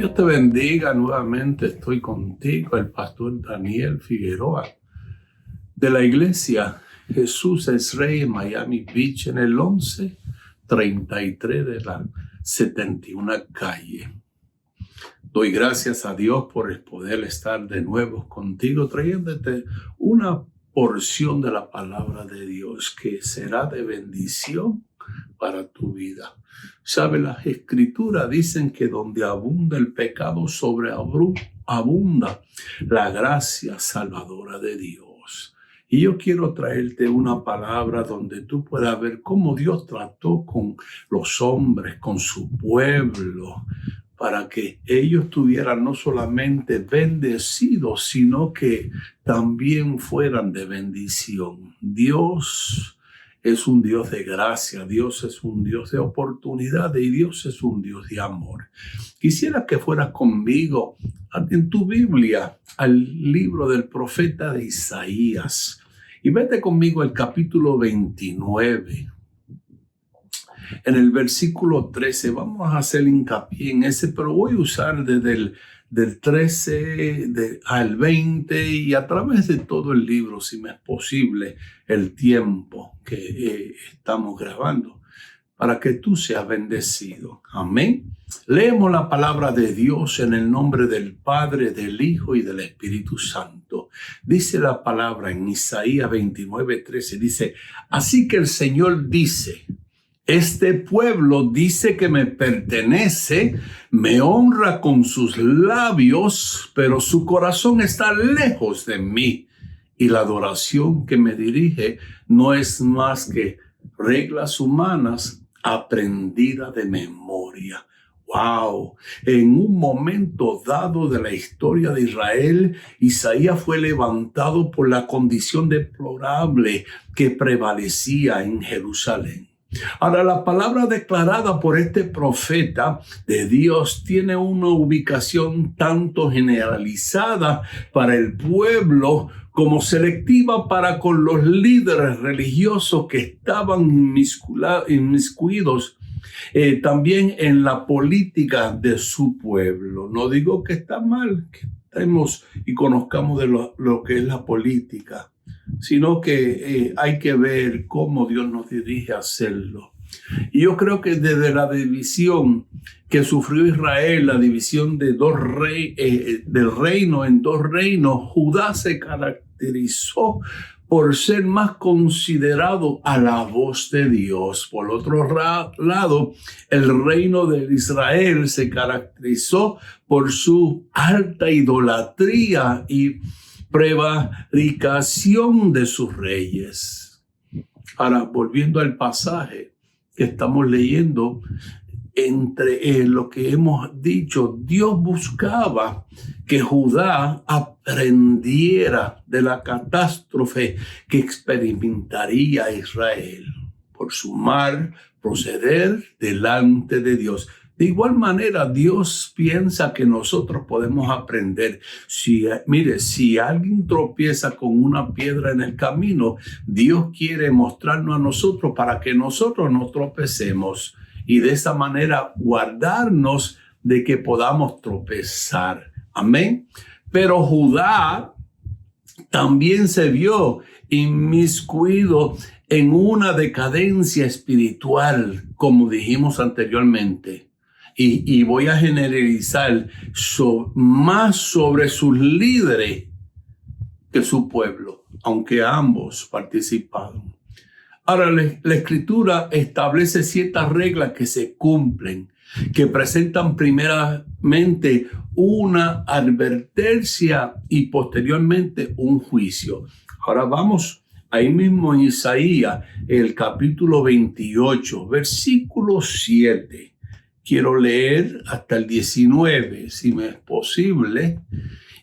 Dios te bendiga nuevamente. Estoy contigo, el pastor Daniel Figueroa, de la iglesia Jesús es Rey en Miami Beach, en el 1133 de la 71 calle. Doy gracias a Dios por el poder estar de nuevo contigo, trayéndote una porción de la palabra de Dios que será de bendición para tu vida. ¿Sabe? Las escrituras dicen que donde abunda el pecado, sobreabunda la gracia salvadora de Dios. Y yo quiero traerte una palabra donde tú puedas ver cómo Dios trató con los hombres, con su pueblo, para que ellos tuvieran no solamente bendecidos, sino que también fueran de bendición. Dios es un Dios de gracia, Dios es un Dios de oportunidad y Dios es un Dios de amor. Quisiera que fueras conmigo en tu Biblia al libro del profeta de Isaías y vete conmigo al capítulo 29. En el versículo 13, vamos a hacer hincapié en ese, pero voy a usar desde del 13 al 20 y a través de todo el libro, si me es posible, el tiempo que estamos grabando, para que tú seas bendecido. Amén. Leemos la palabra de Dios en el nombre del Padre, del Hijo y del Espíritu Santo. Dice la palabra en Isaías 29:13, dice: así que el Señor dice: este pueblo dice que me pertenece, me honra con sus labios, pero su corazón está lejos de mí. Y la adoración que me dirige no es más que reglas humanas aprendidas de memoria. ¡Wow! En un momento dado de la historia de Israel, Isaías fue levantado por la condición deplorable que prevalecía en Jerusalén. Ahora, la palabra declarada por este profeta de Dios tiene una ubicación tanto generalizada para el pueblo como selectiva para con los líderes religiosos que estaban inmiscuidos también en la política de su pueblo. No digo que está mal que estemos y conozcamos de lo que es la política, sino que hay que ver cómo Dios nos dirige a hacerlo. Y yo creo que desde la división que sufrió Israel, la división de del reino en dos reinos, Judá se caracterizó por ser más considerado a la voz de Dios. Por otro lado, el reino de Israel se caracterizó por su alta idolatría y prevaricación de sus reyes. Ahora, volviendo al pasaje que estamos leyendo, entre lo que hemos dicho, Dios buscaba que Judá aprendiera de la catástrofe que experimentaría Israel por su mal proceder delante de Dios. De igual manera, Dios piensa que nosotros podemos aprender. Si alguien tropieza con una piedra en el camino, Dios quiere mostrarnos a nosotros para que nosotros no tropecemos y de esa manera guardarnos de que podamos tropezar. Amén. Pero Judá también se vio inmiscuido en una decadencia espiritual, como dijimos anteriormente. Y voy a generalizar más sobre sus líderes que su pueblo, aunque ambos participaron. Ahora, la Escritura establece ciertas reglas que se cumplen, que presentan primeramente una advertencia y posteriormente un juicio. Ahora vamos ahí mismo en Isaías, el capítulo 28, versículo 7. Quiero leer hasta el 19, si me es posible.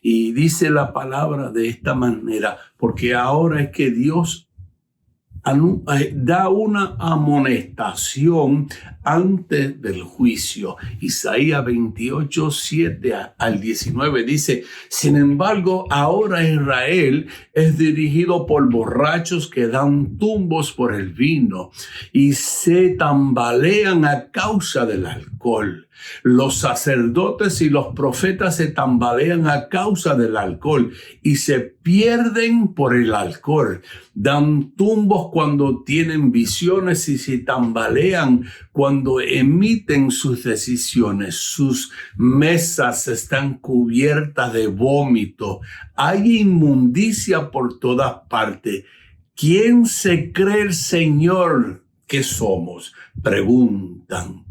Y dice la palabra de esta manera: porque ahora es que Dios da una amonestación antes del juicio. Isaías 28, 7 al 19 dice: sin embargo, ahora Israel es dirigido por borrachos que dan tumbos por el vino y se tambalean a causa del alcohol. Los sacerdotes y los profetas se tambalean a causa del alcohol y se pierden por el alcohol. Dan tumbos cuando tienen visiones y se tambalean cuando emiten sus decisiones. Sus mesas están cubiertas de vómito. Hay inmundicia por todas partes. ¿Quién se cree el Señor que somos? Preguntan.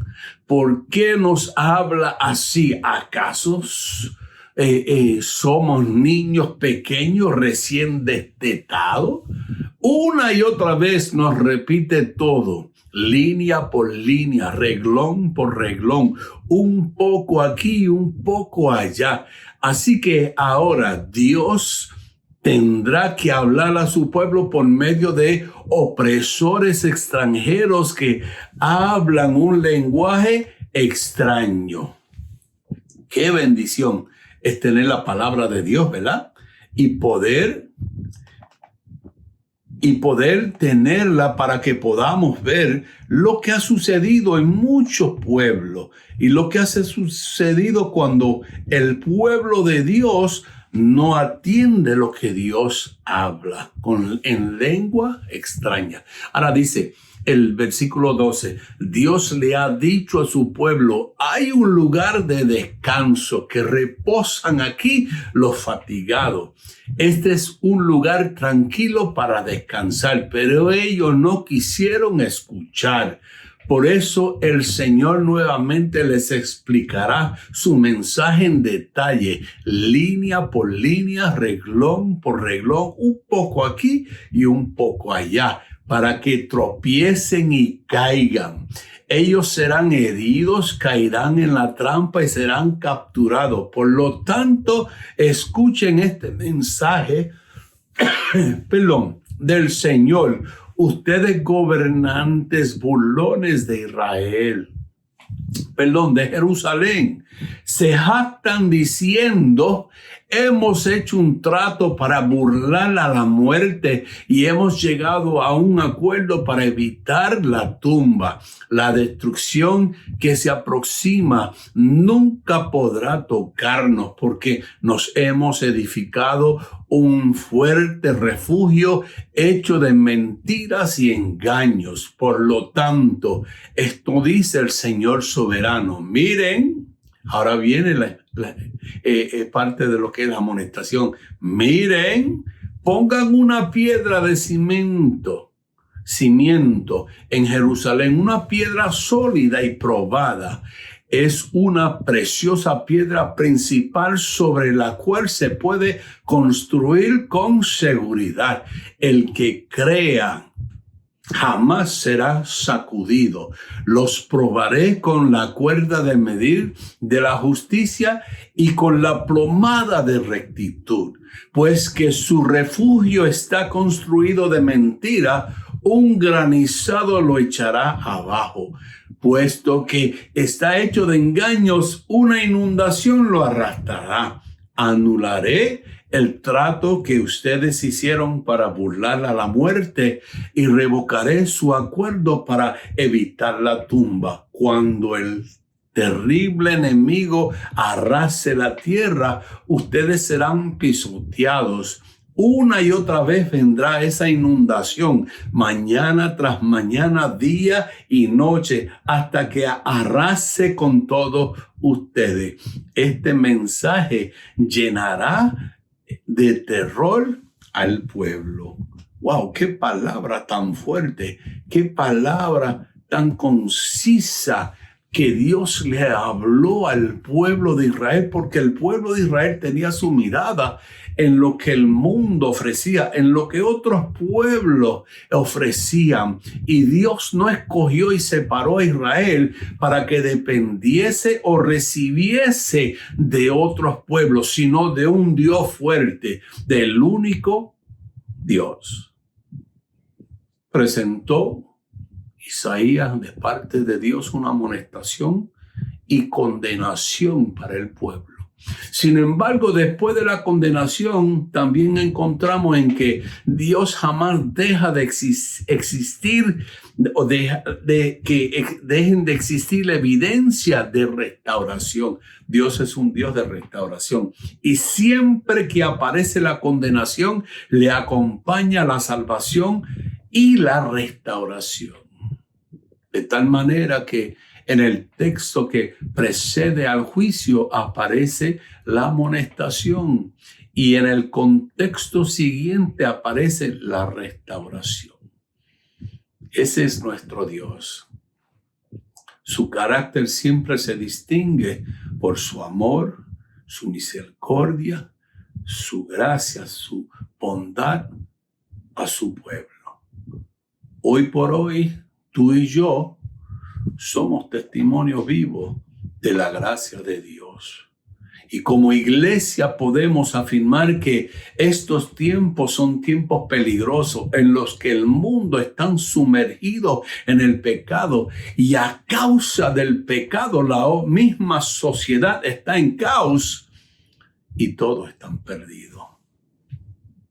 ¿Por qué nos habla así? ¿Acaso somos niños pequeños recién destetados? Una y otra vez nos repite todo, línea por línea, reglón por reglón, un poco aquí, un poco allá. Así que ahora Dios tendrá que hablar a su pueblo por medio de opresores extranjeros que hablan un lenguaje extraño. Qué bendición es tener la palabra de Dios, ¿verdad? Y poder tenerla para que podamos ver lo que ha sucedido en muchos pueblos y lo que ha sucedido cuando el pueblo de Dios no atiende lo que Dios habla en lengua extraña. Ahora dice el versículo 12, Dios le ha dicho a su pueblo, hay un lugar de descanso que reposan aquí los fatigados. Este es un lugar tranquilo para descansar, pero ellos no quisieron escuchar. Por eso el Señor nuevamente les explicará su mensaje en detalle, línea por línea, reglón por reglón, un poco aquí y un poco allá, para que tropiecen y caigan. Ellos serán heridos, caerán en la trampa y serán capturados. Por lo tanto, escuchen este mensaje, del Señor. Ustedes gobernantes burlones de Israel, de Jerusalén, se jactan diciendo, hemos hecho un trato para burlar a la muerte y hemos llegado a un acuerdo para evitar la tumba. La destrucción que se aproxima nunca podrá tocarnos porque nos hemos edificado un fuerte refugio hecho de mentiras y engaños. Por lo tanto, esto dice el Señor soberano. Miren, ahora viene parte de lo que es la amonestación. Miren, pongan una piedra de cimiento en Jerusalén, una piedra sólida y probada. Es una preciosa piedra principal sobre la cual se puede construir con seguridad. El que crea jamás será sacudido. Los probaré con la cuerda de medir de la justicia y con la plomada de rectitud. Pues que su refugio está construido de mentira, un granizado lo echará abajo. Puesto que está hecho de engaños, una inundación lo arrastrará. Anularé el trato que ustedes hicieron para burlar a la muerte y revocaré su acuerdo para evitar la tumba. Cuando el terrible enemigo arrase la tierra, ustedes serán pisoteados. Una y otra vez vendrá esa inundación, mañana tras mañana, día y noche, hasta que arrase con todos ustedes. Este mensaje llenará de terror al pueblo. ¡Wow! ¡Qué palabra tan fuerte! ¡Qué palabra tan concisa! Que Dios le habló al pueblo de Israel, porque el pueblo de Israel tenía su mirada en lo que el mundo ofrecía, en lo que otros pueblos ofrecían. Y Dios no escogió y separó a Israel para que dependiese o recibiese de otros pueblos, sino de un Dios fuerte, del único Dios. Presentó Isaías de parte de Dios una amonestación y condenación para el pueblo. Sin embargo, después de la condenación, también encontramos en que Dios jamás deja de existir o de que dejen de existir la evidencia de restauración. Dios es un Dios de restauración. Y siempre que aparece la condenación, le acompaña la salvación y la restauración. De tal manera que en el texto que precede al juicio aparece la amonestación y en el contexto siguiente aparece la restauración. Ese es nuestro Dios. Su carácter siempre se distingue por su amor, su misericordia, su gracia, su bondad a su pueblo. Hoy por hoy, tú y yo somos testimonios vivos de la gracia de Dios. Y como iglesia podemos afirmar que estos tiempos son tiempos peligrosos en los que el mundo está sumergido en el pecado y a causa del pecado la misma sociedad está en caos y todos están perdidos.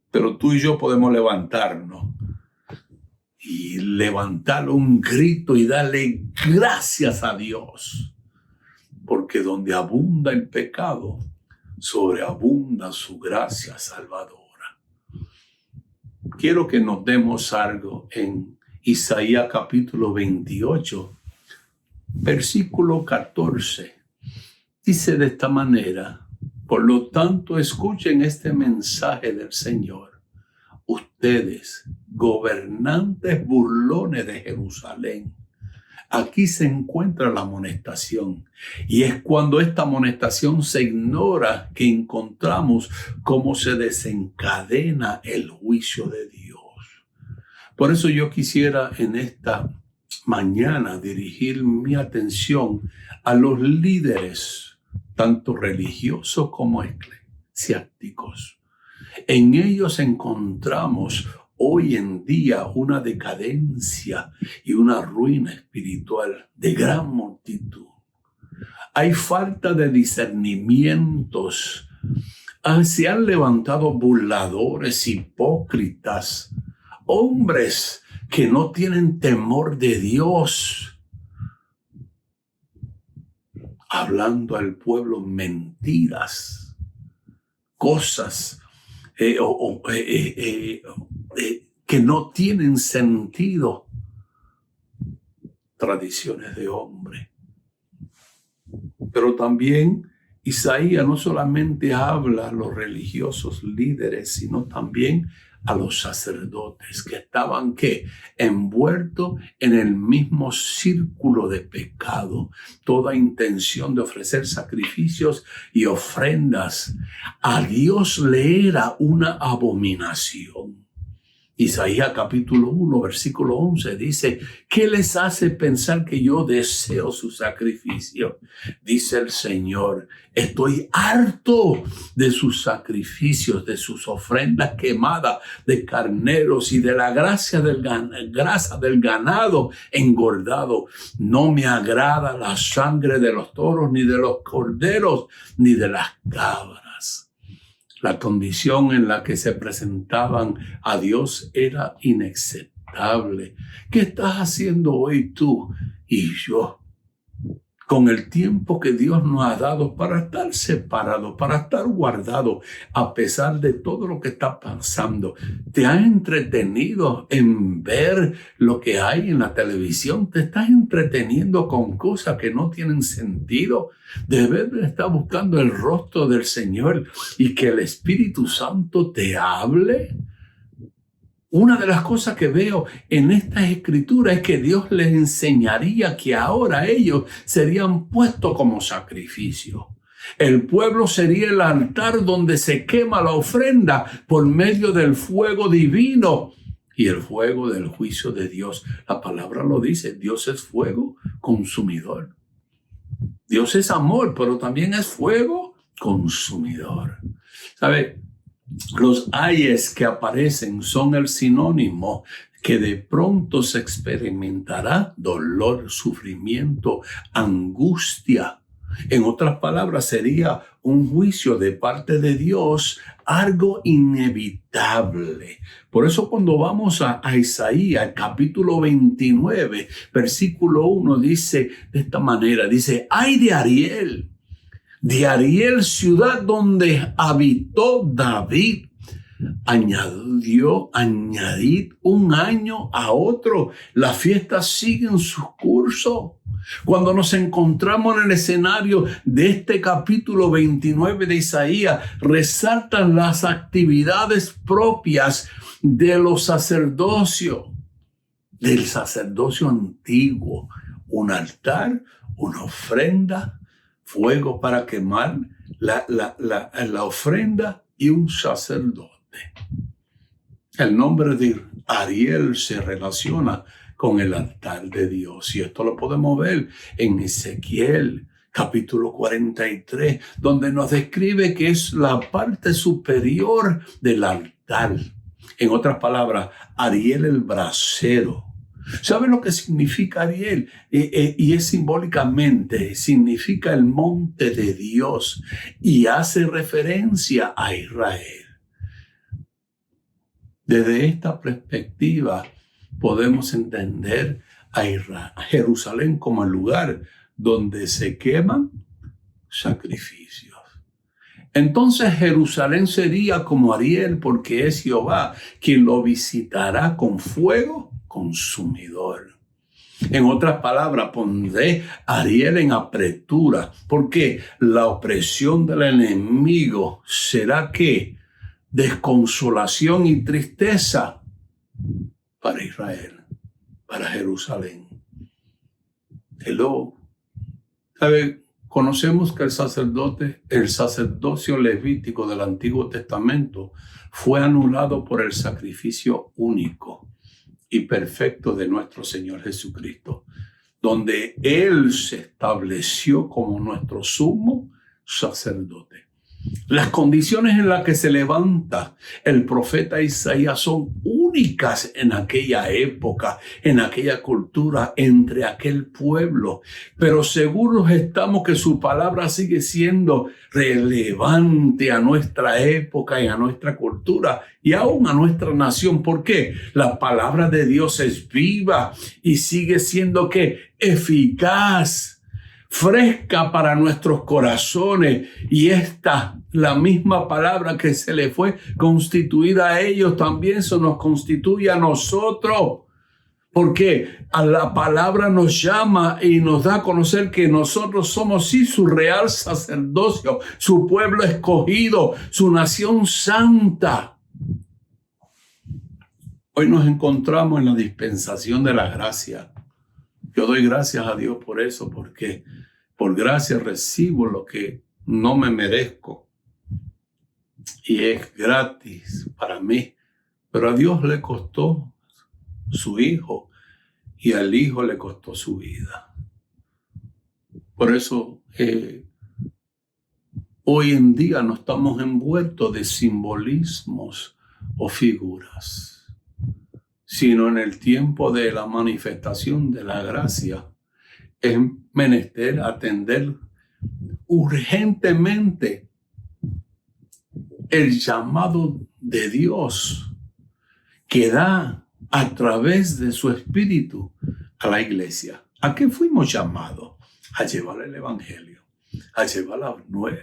Pero tú y yo podemos levantarnos y levantar un grito y darle gracias a Dios. Porque donde abunda el pecado, sobreabunda su gracia salvadora. Quiero que nos demos algo en Isaías capítulo 28, versículo 14. Dice de esta manera: por lo tanto, escuchen este mensaje del Señor. Ustedes, gobernantes burlones de Jerusalén, aquí se encuentra la amonestación. Y es cuando esta amonestación se ignora que encontramos cómo se desencadena el juicio de Dios. Por eso yo quisiera en esta mañana dirigir mi atención a los líderes, tanto religiosos como eclesiásticos. En ellos encontramos hoy en día una decadencia y una ruina espiritual de gran multitud. Hay falta de discernimientos. Se han levantado burladores, hipócritas, hombres que no tienen temor de Dios, hablando al pueblo mentiras, cosas que no tienen sentido, tradiciones de hombre. Pero también Isaías no solamente habla a los religiosos líderes, sino también a los sacerdotes que estaban envueltos en el mismo círculo de pecado. Toda intención de ofrecer sacrificios y ofrendas a Dios le era una abominación. Isaías capítulo 1, versículo 11 dice: ¿qué les hace pensar que yo deseo su sacrificio? Dice el Señor: estoy harto de sus sacrificios, de sus ofrendas quemadas de carneros y de la grasa del ganado engordado. No me agrada la sangre de los toros, ni de los corderos, ni de las cabras. La condición en la que se presentaban a Dios era inaceptable. ¿Qué estás haciendo hoy tú y yo con el tiempo que Dios nos ha dado para estar separados, para estar guardados a pesar de todo lo que está pasando? ¿Te has entretenido en ver lo que hay en la televisión? ¿Te estás entreteniendo con cosas que no tienen sentido? Debes de estar buscando el rostro del Señor y que el Espíritu Santo te hable. Una de las cosas que veo en estas escrituras es que Dios les enseñaría que ahora ellos serían puestos como sacrificio. El pueblo sería el altar donde se quema la ofrenda por medio del fuego divino y el fuego del juicio de Dios. La palabra lo dice: Dios es fuego consumidor. Dios es amor, pero también es fuego consumidor. ¿Sabe? Los ayes que aparecen son el sinónimo que de pronto se experimentará dolor, sufrimiento, angustia En otras palabras, sería un juicio de parte de Dios, algo inevitable. Por eso cuando vamos a Isaías, capítulo 29, versículo 1, dice de esta manera, dice, ¡ay de Ariel, ciudad donde habitó David! Añadid un año a otro. Las fiestas siguen su curso. Cuando nos encontramos en el escenario de este capítulo 29 de Isaías, resaltan las actividades propias de los sacerdocios, del sacerdocio antiguo. Un altar, una ofrenda, fuego para quemar la ofrenda y un sacerdote. El nombre de Ariel se relaciona con el altar de Dios. Y esto lo podemos ver en Ezequiel, capítulo 43, donde nos describe que es la parte superior del altar. En otras palabras, Ariel el brasero. ¿Saben lo que significa Ariel? Y es simbólicamente, significa el monte de Dios y hace referencia a Israel. Desde esta perspectiva podemos entender a Jerusalén como el lugar donde se queman sacrificios. Entonces Jerusalén sería como Ariel, porque es Jehová quien lo visitará con fuego consumidor. En otras palabras, pondré a Ariel en apretura, porque la opresión del enemigo será que desconsolación y tristeza para Israel, para Jerusalén. Hello. ¿Sabe? Conocemos que el sacerdocio levítico del Antiguo Testamento fue anulado por el sacrificio único y perfecto de nuestro Señor Jesucristo, donde Él se estableció como nuestro sumo sacerdote. Las condiciones en las que se levanta el profeta Isaías son únicas en aquella época, en aquella cultura, entre aquel pueblo. Pero seguros estamos que su palabra sigue siendo relevante a nuestra época y a nuestra cultura y aún a nuestra nación. ¿Por qué? La palabra de Dios es viva y sigue siendo ¿qué? Eficaz, fresca para nuestros corazones, y la misma palabra que se le fue constituida a ellos también se nos constituye a nosotros, porque a la palabra nos llama y nos da a conocer que nosotros somos sí su real sacerdocio, su pueblo escogido, su nación santa. Hoy nos encontramos en la dispensación de la gracia. Yo doy gracias a Dios por eso, porque por gracia recibo lo que no me merezco. Y es gratis para mí. Pero a Dios le costó su Hijo y al Hijo le costó su vida. Por eso hoy en día no estamos envueltos de simbolismos o figuras, sino en el tiempo de la manifestación de la gracia. Es menester atender urgentemente el llamado de Dios que da a través de su Espíritu a la iglesia. ¿A qué fuimos llamados? A llevar el Evangelio, a llevar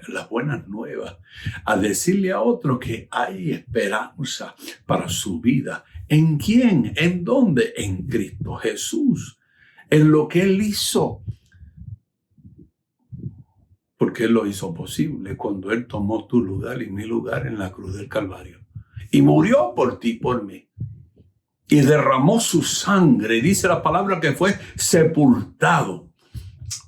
las buenas nuevas, a decirle a otro que hay esperanza para su vida. ¿En quién? ¿En dónde? En Cristo Jesús. En lo que Él hizo. Porque Él lo hizo posible cuando Él tomó tu lugar y mi lugar en la cruz del Calvario. Y murió por ti y por mí. Y derramó su sangre. Dice la palabra que fue sepultado.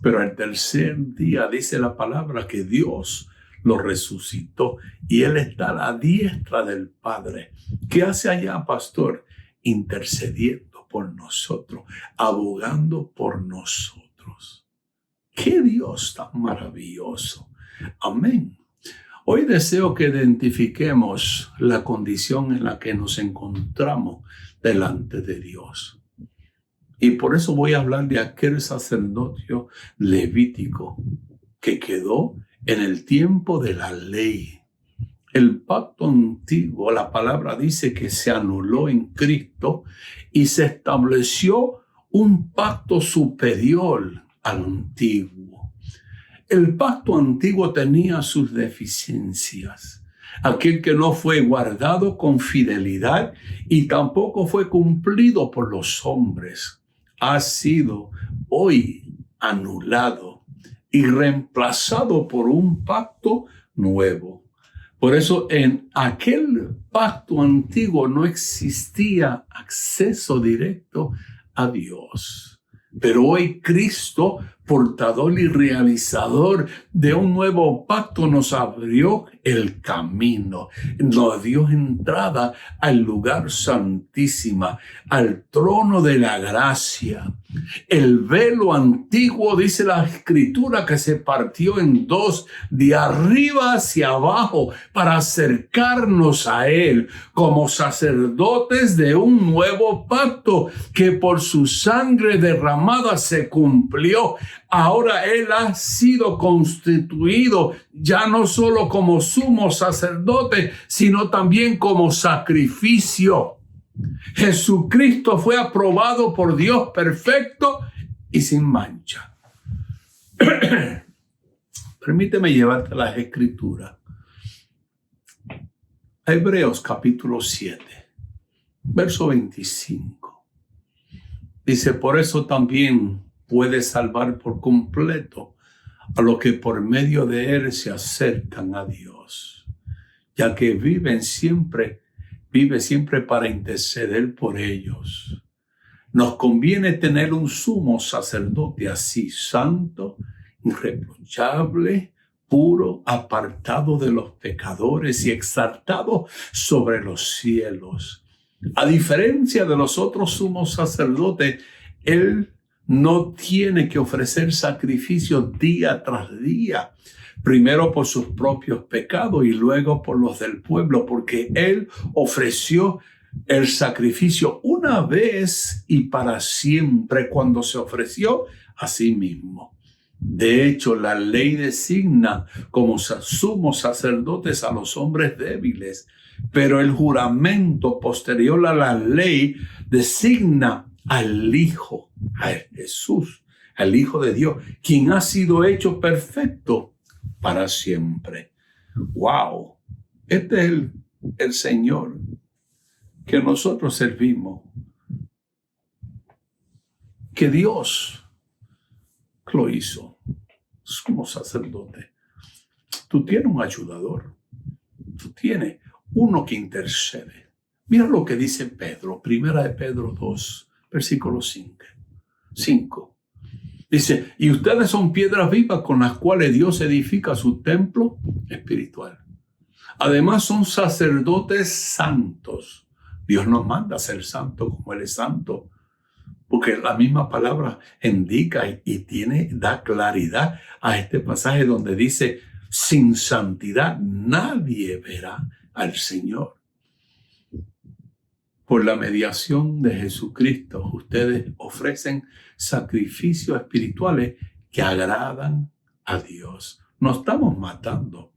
Pero al tercer día dice la palabra que Dios lo resucitó. Y Él está a la diestra del Padre. ¿Qué hace allá, pastor? Intercediendo por nosotros, abogando por nosotros. ¡Qué Dios tan maravilloso! Amén. Hoy deseo que identifiquemos la condición en la que nos encontramos delante de Dios. Y por eso voy a hablar de aquel sacerdocio levítico que quedó en el tiempo de la ley. El pacto antiguo, la palabra dice que se anuló en Cristo y se estableció un pacto superior al antiguo. El pacto antiguo tenía sus deficiencias. Aquel que no fue guardado con fidelidad y tampoco fue cumplido por los hombres, ha sido hoy anulado y reemplazado por un pacto nuevo. Por eso en aquel pacto antiguo no existía acceso directo a Dios. Pero hoy Cristo, portador y realizador de un nuevo pacto, nos abrió el camino, nos dio entrada al lugar santísimo, al trono de la gracia. El velo antiguo, dice la Escritura, que se partió en dos, de arriba hacia abajo, para acercarnos a Él como sacerdotes de un nuevo pacto que por su sangre derramada se cumplió. Ahora Él ha sido constituido ya no solo como sumo sacerdote, sino también como sacrificio. Jesucristo fue aprobado por Dios perfecto y sin mancha. Permíteme llevarte a las Escrituras. Hebreos capítulo 7, verso 25. Dice, por eso también puede salvar por completo a los que por medio de Él se acercan a Dios, ya que vive siempre para interceder por ellos. Nos conviene tener un sumo sacerdote así, santo, irreprochable, puro, apartado de los pecadores y exaltado sobre los cielos. A diferencia de los otros sumos sacerdotes, Él no tiene que ofrecer sacrificios día tras día, primero por sus propios pecados y luego por los del pueblo, porque Él ofreció el sacrificio una vez y para siempre cuando se ofreció a sí mismo. De hecho, la ley designa como sumos sacerdotes a los hombres débiles, pero el juramento posterior a la ley designa al Hijo, a Jesús, al Hijo de Dios, quien ha sido hecho perfecto para siempre. ¡Wow! Este es el Señor que nosotros servimos. Que Dios lo hizo como sacerdote. Tú tienes un ayudador. Tú tienes uno que intercede. Mira lo que dice Pedro, primera de Pedro 2, versículo 5. Dice, y ustedes son piedras vivas con las cuales Dios edifica su templo espiritual. Además son sacerdotes santos. Dios nos manda a ser santos como Él es santo. Porque la misma palabra indica y da claridad a este pasaje donde dice, sin santidad nadie verá al Señor. Por la mediación de Jesucristo, ustedes ofrecen sacrificios espirituales que agradan a Dios. No estamos matando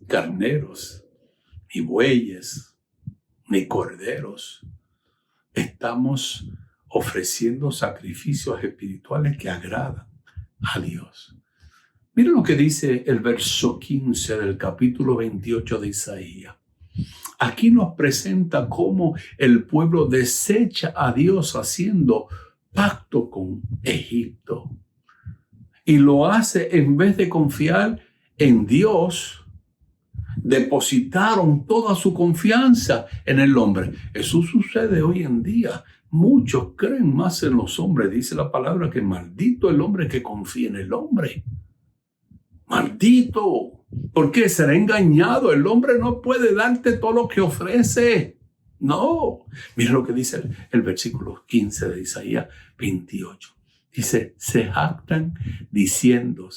carneros, ni bueyes, ni corderos. Estamos ofreciendo sacrificios espirituales que agradan a Dios. Miren lo que dice el verso 15 del capítulo 28 de Isaías. Aquí nos presenta cómo el pueblo desecha a Dios haciendo pacto con Egipto. Y lo hace en vez de confiar en Dios, depositaron toda su confianza en el hombre. Eso sucede hoy en día. Muchos creen más en los hombres. Dice la palabra que maldito el hombre que confía en el hombre. Maldito. ¿Por qué? Será engañado. El hombre no puede darte todo lo que ofrece. No. Mira lo que dice el versículo 15 de Isaías 28. Dice, se jactan diciendo,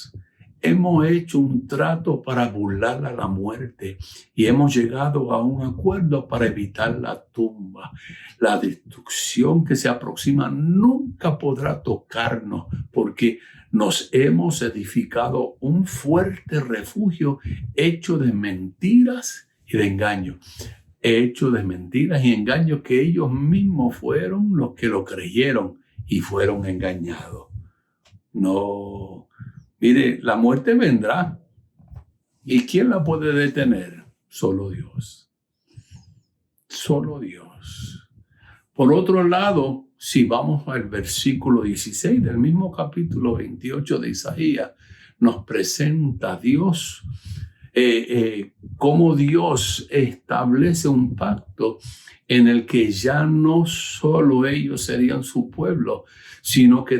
hemos hecho un trato para burlar a la muerte y hemos llegado a un acuerdo para evitar la tumba. La destrucción que se aproxima nunca podrá tocarnos porque nos hemos edificado un fuerte refugio hecho de mentiras y de engaños. Hecho de mentiras y engaños que ellos mismos fueron los que lo creyeron y fueron engañados. No, mire, la muerte vendrá. ¿Y quién la puede detener? Solo Dios. Solo Dios. Por otro lado, si vamos al versículo 16 del mismo capítulo 28 de Isaías, nos presenta a Dios, cómo Dios establece un pacto en el que ya no solo ellos serían su pueblo, sino que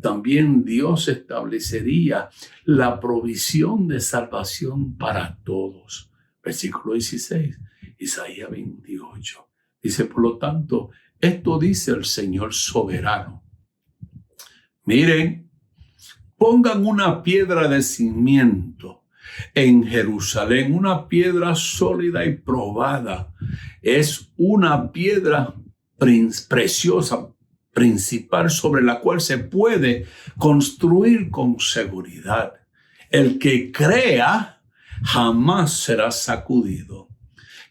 también Dios establecería la provisión de salvación para todos. Versículo 16, Isaías 28. Dice, por lo tanto, esto dice el Señor soberano. Miren, pongan una piedra de cimiento en Jerusalén, una piedra sólida y probada. Es una piedra preciosa, principal, sobre la cual se puede construir con seguridad. El que crea jamás será sacudido.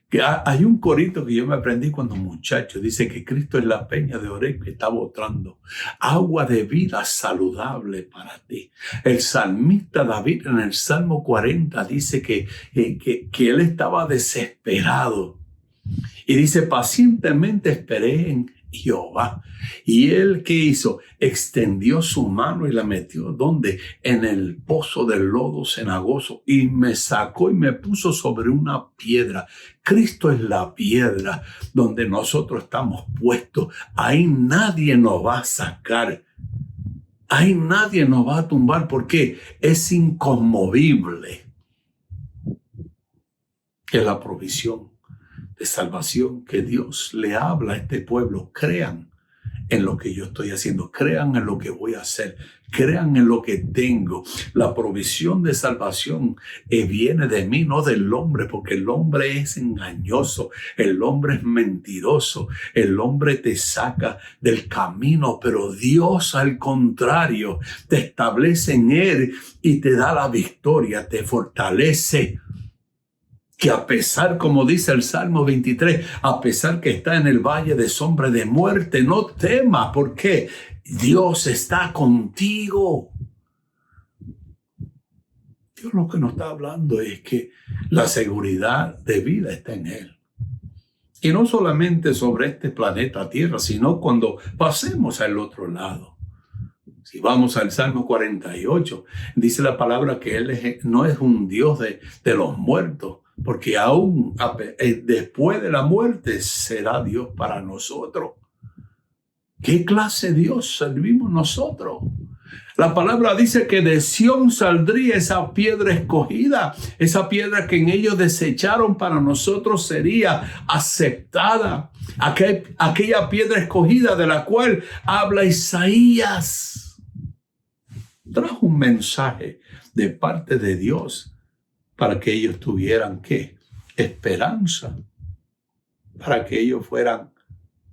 Que hay un corito que yo me aprendí cuando muchacho. Dice que Cristo es la peña de Oreb que está botando agua de vida saludable para ti. El salmista David en el Salmo 40 dice que él estaba desesperado. Y dice, pacientemente esperé en Jehová. Y él, ¿qué hizo? Extendió su mano y la metió, ¿dónde? En el pozo del lodo cenagoso, y me sacó y me puso sobre una piedra. Cristo es la piedra donde nosotros estamos puestos. Ahí nadie nos va a sacar. Ahí nadie nos va a tumbar porque es inconmovible. Es la provisión de salvación que Dios le habla a este pueblo. Crean en lo que yo estoy haciendo, crean en lo que voy a hacer, crean en lo que tengo. La provisión de salvación viene de mí, no del hombre, porque el hombre es engañoso, el hombre es mentiroso, el hombre te saca del camino, pero Dios, al contrario, te establece en él y te da la victoria, te fortalece. Que a pesar, como dice el Salmo 23, a pesar que está en el valle de sombra de muerte, no temas, porque Dios está contigo. Dios lo que nos está hablando es que la seguridad de vida está en Él. Y no solamente sobre este planeta Tierra, sino cuando pasemos al otro lado. Si vamos al Salmo 48, dice la palabra que Él no es un Dios de los muertos, porque aún después de la muerte será Dios para nosotros. ¿Qué clase de Dios servimos nosotros? La palabra dice que de Sión saldría esa piedra escogida, esa piedra que en ellos desecharon, para nosotros sería aceptada. Aquella piedra escogida de la cual habla Isaías. Trajo un mensaje de parte de Dios para que ellos tuvieran, ¿qué? Esperanza, para que ellos fueran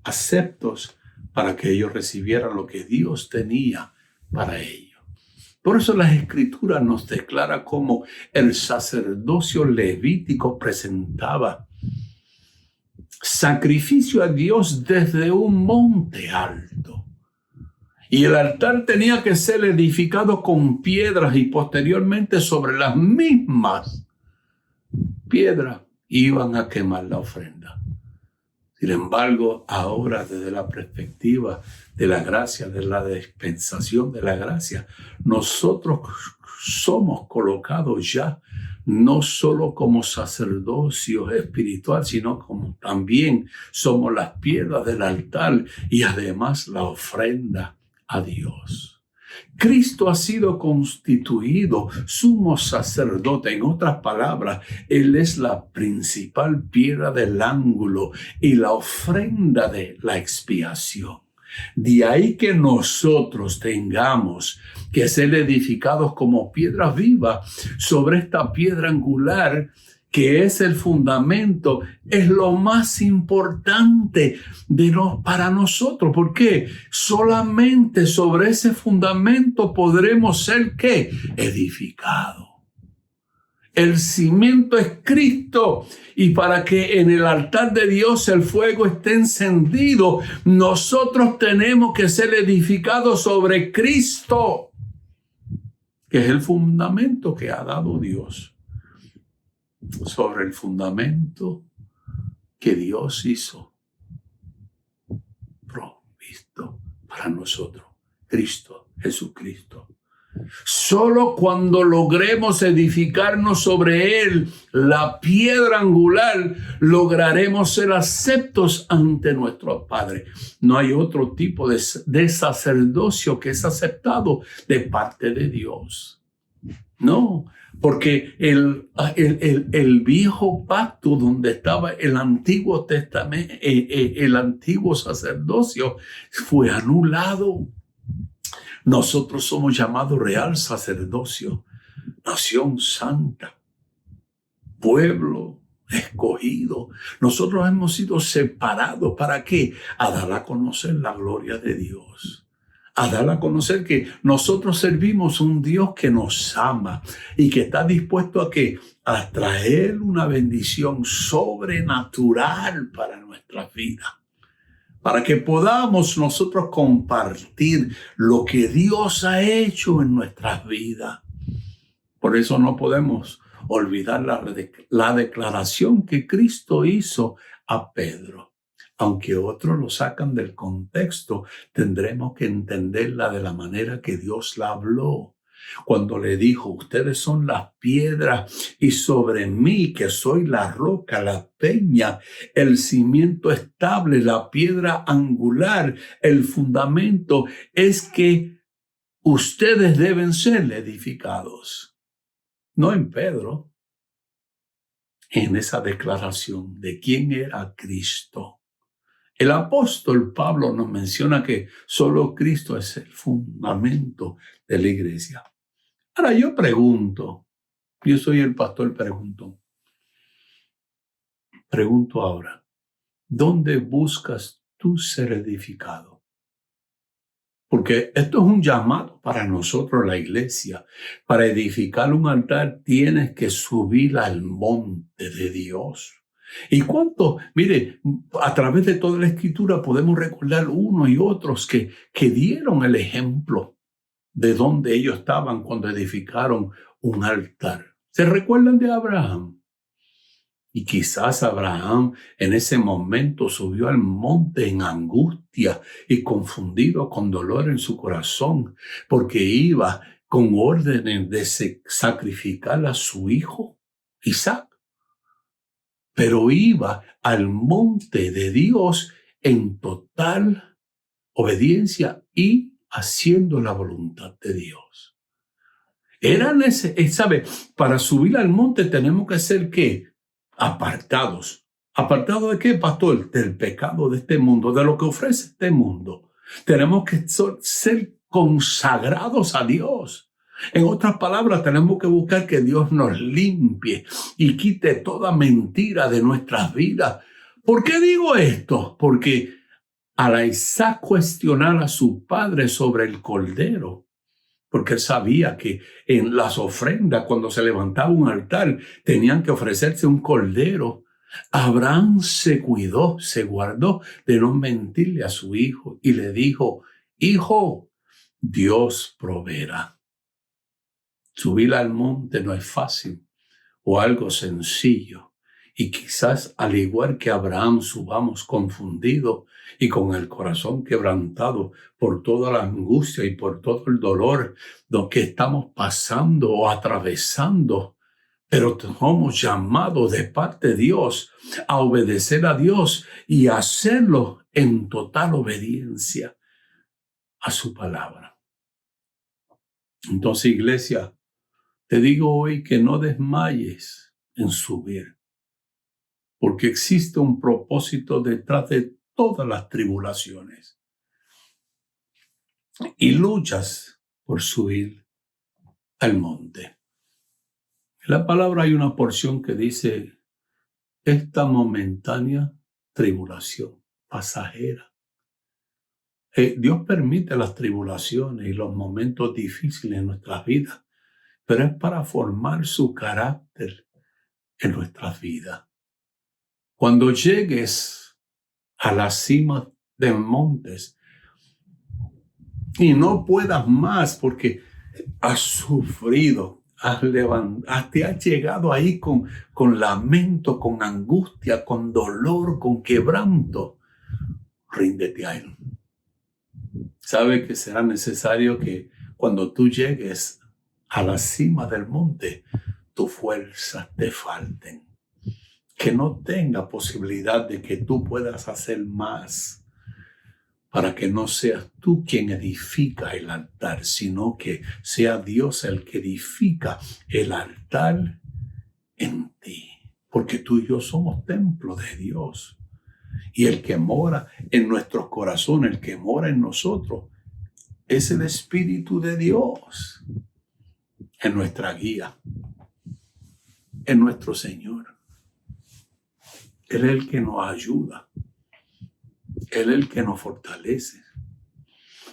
aceptos, para que ellos recibieran lo que Dios tenía para ellos. Por eso las Escrituras nos declara cómo el sacerdocio levítico presentaba sacrificio a Dios desde un monte alto. Y el altar tenía que ser edificado con piedras, y posteriormente sobre las mismas piedras iban a quemar la ofrenda. Sin embargo, ahora, desde la perspectiva de la gracia, de la dispensación de la gracia, nosotros somos colocados ya no solo como sacerdocio espiritual, sino como también somos las piedras del altar y además la ofrenda a Dios. Cristo ha sido constituido sumo sacerdote. En otras palabras, Él es la principal piedra del ángulo y la ofrenda de la expiación. De ahí que nosotros tengamos que ser edificados como piedras vivas sobre esta piedra angular que es el fundamento, es lo más importante para nosotros. ¿Por qué? Solamente sobre ese fundamento podremos ser, ¿qué? Edificados. El cimiento es Cristo, y para que en el altar de Dios el fuego esté encendido, nosotros tenemos que ser edificados sobre Cristo, que es el fundamento que ha dado Dios. Sobre el fundamento que Dios hizo provisto para nosotros, Cristo, Jesucristo. Solo cuando logremos edificarnos sobre Él, la piedra angular, lograremos ser aceptos ante nuestro Padre. No hay otro tipo de sacerdocio que es aceptado de parte de Dios. No, porque el viejo pacto donde estaba el Antiguo Testamento, el antiguo sacerdocio fue anulado. Nosotros somos llamados real sacerdocio, nación santa, pueblo escogido. Nosotros hemos sido separados. ¿Para qué? A dar a conocer la gloria de Dios. A dar a conocer que nosotros servimos un Dios que nos ama y que está dispuesto a traer una bendición sobrenatural para nuestras vidas, para que podamos nosotros compartir lo que Dios ha hecho en nuestras vidas. Por eso no podemos olvidar la declaración que Cristo hizo a Pedro. Aunque otros lo sacan del contexto, tendremos que entenderla de la manera que Dios la habló. Cuando le dijo, ustedes son las piedras y sobre mí, que soy la roca, la peña, el cimiento estable, la piedra angular, el fundamento, es que ustedes deben ser edificados. No en Pedro, en esa declaración de quién era Cristo. El apóstol Pablo nos menciona que solo Cristo es el fundamento de la iglesia. Ahora yo pregunto, yo soy el pastor, pregunto ahora, ¿dónde buscas tú ser edificado? Porque esto es un llamado para nosotros, la iglesia. Para edificar un altar tienes que subir al monte de Dios. ¿Y cuánto? Mire, a través de toda la Escritura podemos recordar unos y otros que dieron el ejemplo de donde ellos estaban cuando edificaron un altar. ¿Se recuerdan de Abraham? Y quizás Abraham en ese momento subió al monte en angustia y confundido con dolor en su corazón, porque iba con órdenes de sacrificar a su hijo Isaac. Pero iba al monte de Dios en total obediencia y haciendo la voluntad de Dios. ¿Sabe? Para subir al monte tenemos que ser, ¿qué? Apartados. ¿Apartados de qué, pastor? Del pecado de este mundo, de lo que ofrece este mundo. Tenemos que ser consagrados a Dios. En otras palabras, tenemos que buscar que Dios nos limpie y quite toda mentira de nuestras vidas. ¿Por qué digo esto? Porque al Isaac cuestionar a su padre sobre el cordero, porque él sabía que en las ofrendas, cuando se levantaba un altar, tenían que ofrecerse un cordero. Abraham se cuidó, se guardó de no mentirle a su hijo y le dijo, hijo, Dios proveerá. Subir al monte no es fácil o algo sencillo. Y quizás al igual que Abraham subamos confundidos y con el corazón quebrantado por toda la angustia y por todo el dolor lo que estamos pasando o atravesando. Pero somos llamados de parte de Dios a obedecer a Dios y a hacerlo en total obediencia a su palabra. Entonces, iglesia, te digo hoy que no desmayes en subir, porque existe un propósito detrás de todas las tribulaciones. Y luchas por subir al monte. En la palabra hay una porción que dice, esta momentánea tribulación pasajera. Dios permite las tribulaciones y los momentos difíciles en nuestras vidas, pero es para formar su carácter en nuestras vidas. Cuando llegues a la cima de montes y no puedas más porque has sufrido, te has llegado ahí con lamento, con angustia, con dolor, con quebranto, ríndete a Él. Sabe que será necesario que cuando tú llegues a la cima del monte, tus fuerzas te falten. Que no tenga posibilidad de que tú puedas hacer más, para que no seas tú quien edifica el altar, sino que sea Dios el que edifica el altar en ti. Porque tú y yo somos templo de Dios. Y el que mora en nuestros corazones, el que mora en nosotros, es el Espíritu de Dios en nuestra guía, en nuestro Señor. Él es el que nos ayuda. Él es el que nos fortalece.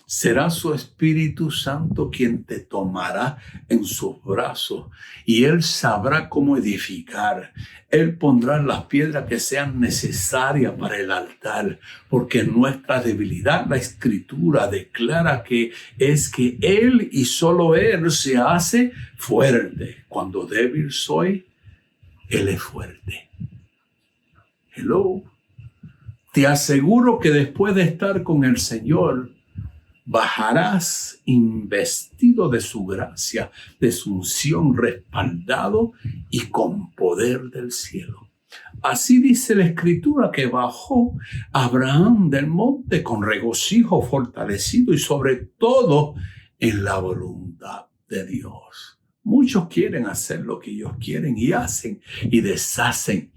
Será su Espíritu Santo quien te tomará en sus brazos y Él sabrá cómo edificar. Él pondrá las piedras que sean necesarias para el altar, porque en nuestra debilidad la Escritura declara que es que Él y solo Él se hace fuerte. Cuando débil soy, Él es fuerte. Hello. Te aseguro que después de estar con el Señor, bajarás investido de su gracia, de su unción, respaldado y con poder del cielo. Así dice la Escritura que bajó Abraham del monte con regocijo, fortalecido y sobre todo en la voluntad de Dios. Muchos quieren hacer lo que ellos quieren y hacen y deshacen.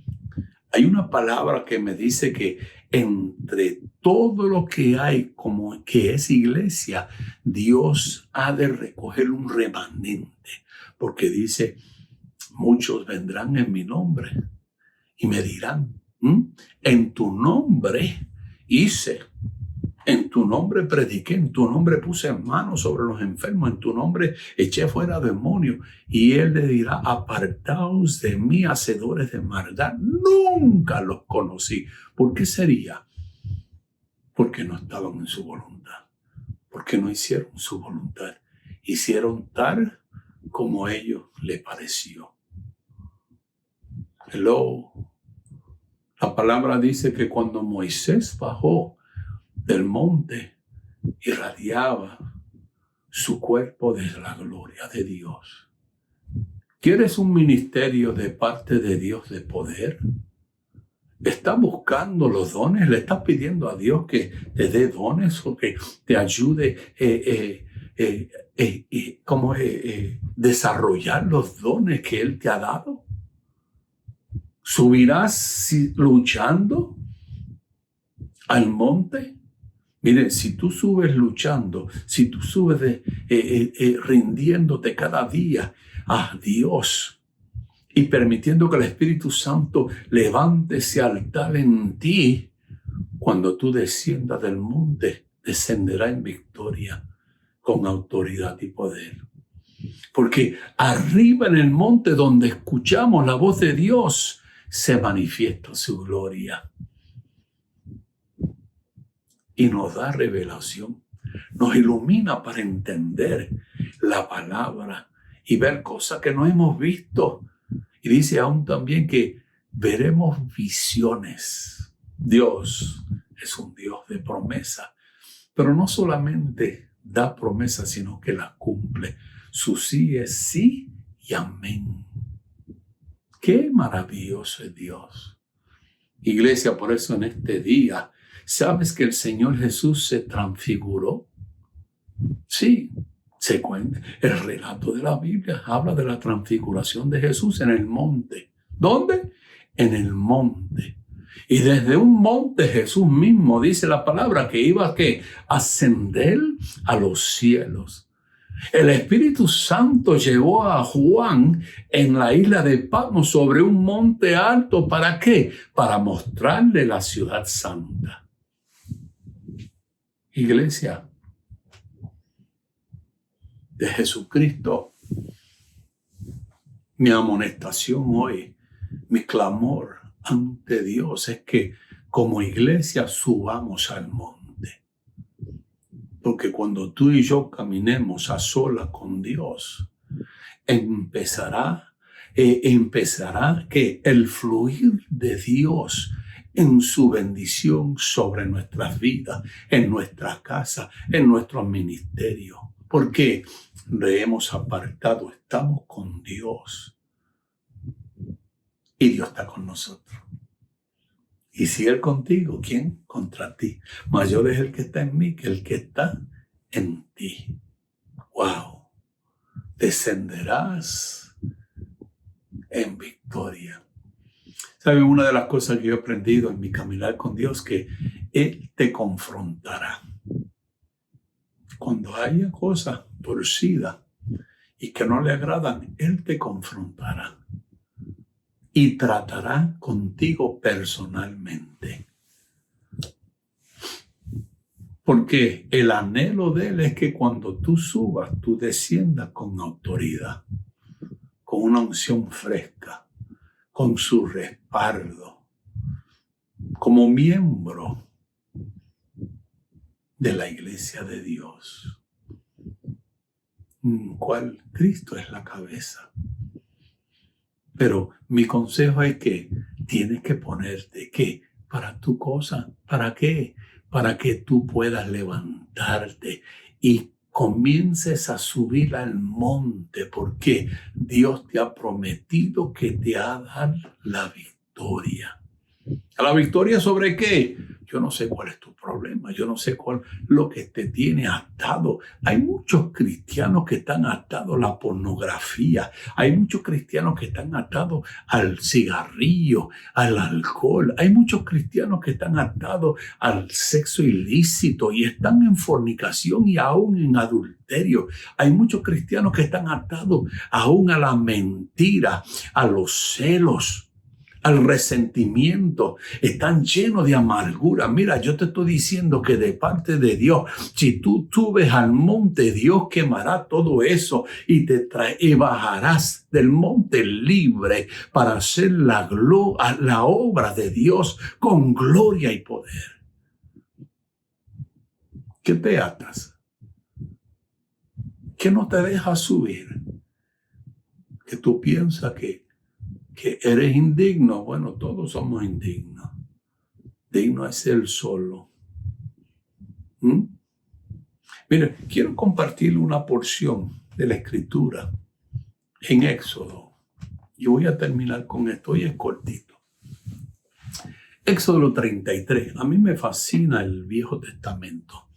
Hay una palabra que me dice que entre todo lo que hay como que es iglesia, Dios ha de recoger un remanente, porque dice, muchos vendrán en mi nombre y me dirán, en tu nombre hice, en tu nombre prediqué, en tu nombre puse manos sobre los enfermos, en tu nombre eché fuera demonios. Y Él le dirá, apartaos de mí, hacedores de maldad. Nunca los conocí. ¿Por qué sería? Porque no estaban en su voluntad. Porque no hicieron su voluntad. Hicieron tal como a ellos les pareció. Hello. La palabra dice que cuando Moisés bajó del monte, irradiaba su cuerpo de la gloria de Dios. ¿Quieres un ministerio de parte de Dios de poder? ¿Estás buscando los dones? ¿Le estás pidiendo a Dios que te dé dones o que te ayude desarrollar los dones que Él te ha dado? ¿Subirás luchando al monte? Mire, si tú subes luchando, si tú subes rindiéndote cada día a Dios y permitiendo que el Espíritu Santo levante ese altar en ti, cuando tú desciendas del monte, descenderá en victoria con autoridad y poder. Porque arriba en el monte donde escuchamos la voz de Dios, se manifiesta su gloria. Y nos da revelación, nos ilumina para entender la palabra y ver cosas que no hemos visto. Y dice aún también que veremos visiones. Dios es un Dios de promesa, pero no solamente da promesas, sino que las cumple. Su sí es sí y amén. Qué maravilloso es Dios. Iglesia, por eso en este día, ¿sabes que el Señor Jesús se transfiguró? Sí, se cuenta. El relato de la Biblia habla de la transfiguración de Jesús en el monte. ¿Dónde? En el monte. Y desde un monte Jesús mismo, dice la palabra, que iba a ascender a los cielos. El Espíritu Santo llevó a Juan en la isla de Patmos sobre un monte alto. ¿Para qué? Para mostrarle la ciudad santa. Iglesia de Jesucristo, mi amonestación hoy, mi clamor ante Dios es que como iglesia subamos al monte. Porque cuando tú y yo caminemos a solas con Dios, empezará que el fluir de Dios en su bendición sobre nuestras vidas, en nuestras casas, en nuestros ministerios. Porque le hemos apartado, estamos con Dios. Y Dios está con nosotros. Y si Él contigo, ¿quién contra ti? Mayor es el que está en mí que el que está en ti. ¡Wow! Descenderás en victoria. ¿Saben? Una de las cosas que yo he aprendido en mi caminar con Dios, que Él te confrontará. Cuando haya cosas torcidas y que no le agradan, Él te confrontará. Y tratará contigo personalmente. Porque el anhelo de Él es que cuando tú subas, tú desciendas con autoridad, con una unción fresca, con su respaldo, como miembro de la iglesia de Dios, cual Cristo es la cabeza. Pero mi consejo es que tienes que ponerte, ¿qué? Para tu cosa. ¿Para qué? Para que tú puedas levantarte y comiences a subir al monte, porque Dios te ha prometido que te ha dado la victoria. ¿La victoria sobre qué? Yo no sé cuál es tu problema, yo no sé cuál lo que te tiene atado. Hay muchos cristianos que están atados a la pornografía, hay muchos cristianos que están atados al cigarrillo, al alcohol, hay muchos cristianos que están atados al sexo ilícito y están en fornicación y aún en adulterio. Hay muchos cristianos que están atados aún a la mentira, a los celos, al resentimiento, están llenos de amargura. Mira, yo te estoy diciendo que de parte de Dios, si tú subes al monte, Dios quemará todo eso y y bajarás del monte libre para hacer la obra de Dios con gloria y poder. ¿Qué te atas? ¿Qué no te deja subir? Que tú piensas que eres indigno. Bueno, todos somos indignos. Digno es Él solo. Mire, quiero compartir una porción de la Escritura en Éxodo. Yo voy a terminar con esto, hoy es cortito. Éxodo 33. A mí me fascina el Viejo Testamento,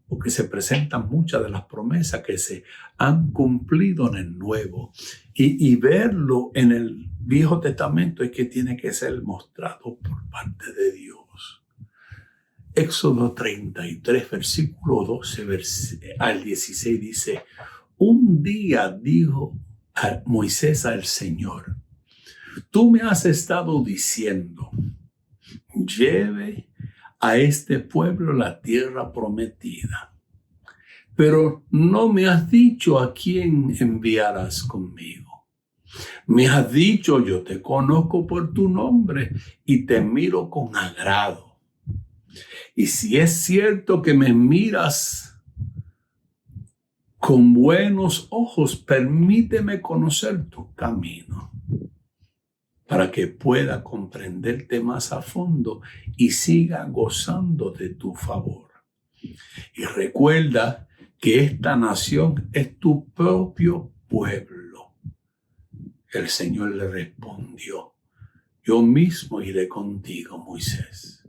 porque se presentan muchas de las promesas que se han cumplido en el Nuevo. Y verlo en el Viejo Testamento es que tiene que ser mostrado por parte de Dios. Éxodo 33, versículo 12 al 16 dice: un día dijo a Moisés al Señor: tú me has estado diciendo, lleve a este pueblo la tierra prometida, pero no me has dicho a quién enviarás conmigo. Me has dicho, yo te conozco por tu nombre y te miro con agrado. Y si es cierto que me miras con buenos ojos, permíteme conocer tu camino, para que pueda comprenderte más a fondo y siga gozando de tu favor. Y recuerda que esta nación es tu propio pueblo. El Señor le respondió: yo mismo iré contigo, Moisés,